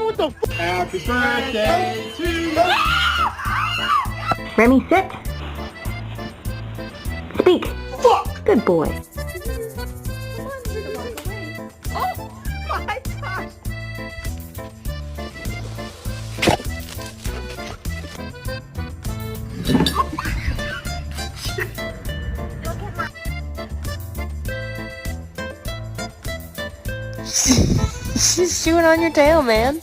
what the f? Happy birthday to you. Remy, sit. Speak. Fuck! Good boy. Oh my gosh! She's chewing on your tail, man.